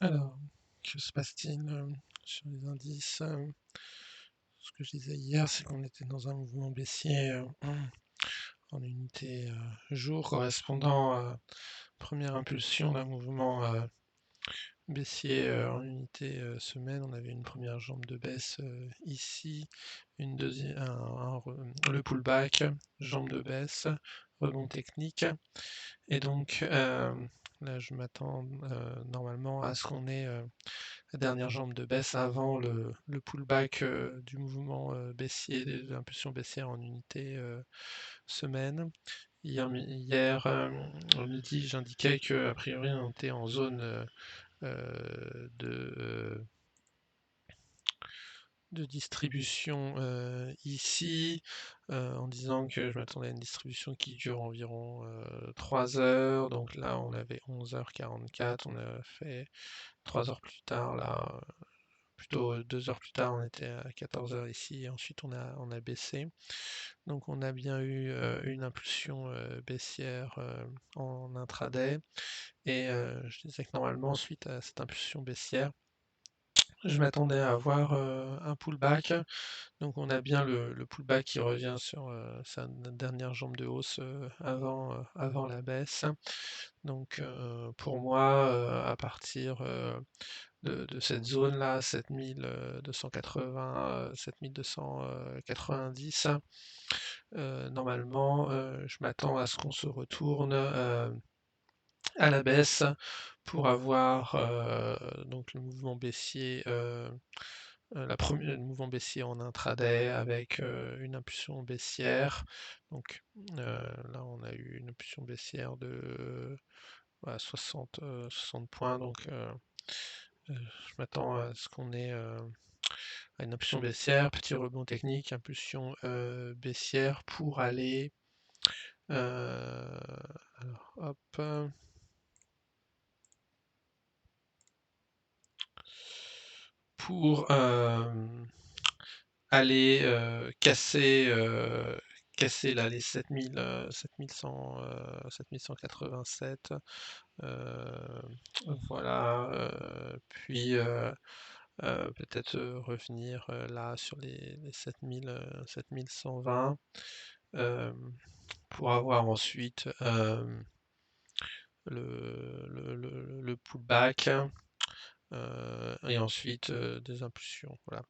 Alors, que se passe-t-il sur les indices? Ce que je disais hier, c'est qu'on était dans un mouvement baissier en unité jour correspondant à première impulsion d'un mouvement baissier en unité semaine. On avait une première jambe de baisse ici, une deuxième, le pullback, jambe de baisse, rebond technique. Et donc là, je m'attends normalement à ce qu'on ait la dernière jambe de baisse avant le pullback du mouvement baissier, de l'impulsion baissière en unité semaine. Hier au midi, j'indiquais que a priori on était en zone de distribution ici, en disant que je m'attendais à une distribution qui dure environ 3 heures. Donc là, on avait 11h44, on a fait 3 heures plus tard, là, plutôt 2 heures plus tard, on était à 14 heures ici, et ensuite on a baissé. Donc on a bien eu une impulsion baissière en intraday, et je disais que normalement, suite à cette impulsion baissière, je m'attendais à avoir un pullback. Donc on a bien le pullback qui revient sur sa dernière jambe de hausse avant la baisse. Donc pour moi, à partir de cette zone-là, 7280, 7290, normalement, je m'attends à ce qu'on se retourne à la baisse pour avoir donc le mouvement baissier, le mouvement baissier en intraday avec une impulsion baissière. Donc là, on a eu une impulsion baissière de 60 points. Donc je m'attends à ce qu'on ait à une impulsion baissière, petit rebond technique, impulsion baissière pour aller. Alors, hop. Pour aller casser là, les 7000, 7100, 7187. Voilà. Puis peut-être revenir là sur les 7000, 7120 pour avoir ensuite le pullback. Et ensuite des impulsions, voilà,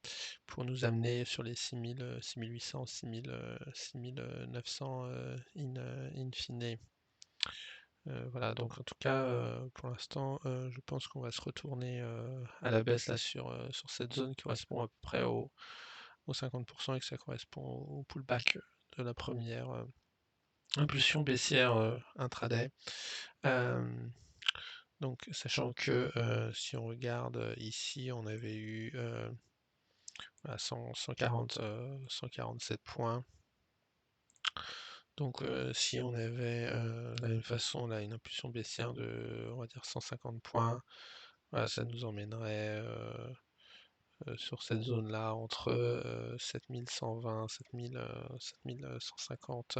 pour nous amener sur les 6000, 6800, 6000, 6900 in fine. Voilà, donc en tout cas, pour l'instant, je pense qu'on va se retourner à la baisse là sur cette zone qui correspond à peu près au 50% et que ça correspond au pullback de la première impulsion baissière intraday. Donc, sachant que si on regarde ici, on avait eu 147 points. Donc, si on avait de la même façon là une impulsion baissière de, on va dire 150 points, voilà, ça nous emmènerait sur cette zone-là entre 7120, 7150.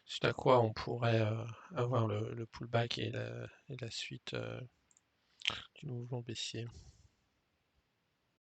Suite à quoi on pourrait avoir le pullback et la suite du mouvement baissier.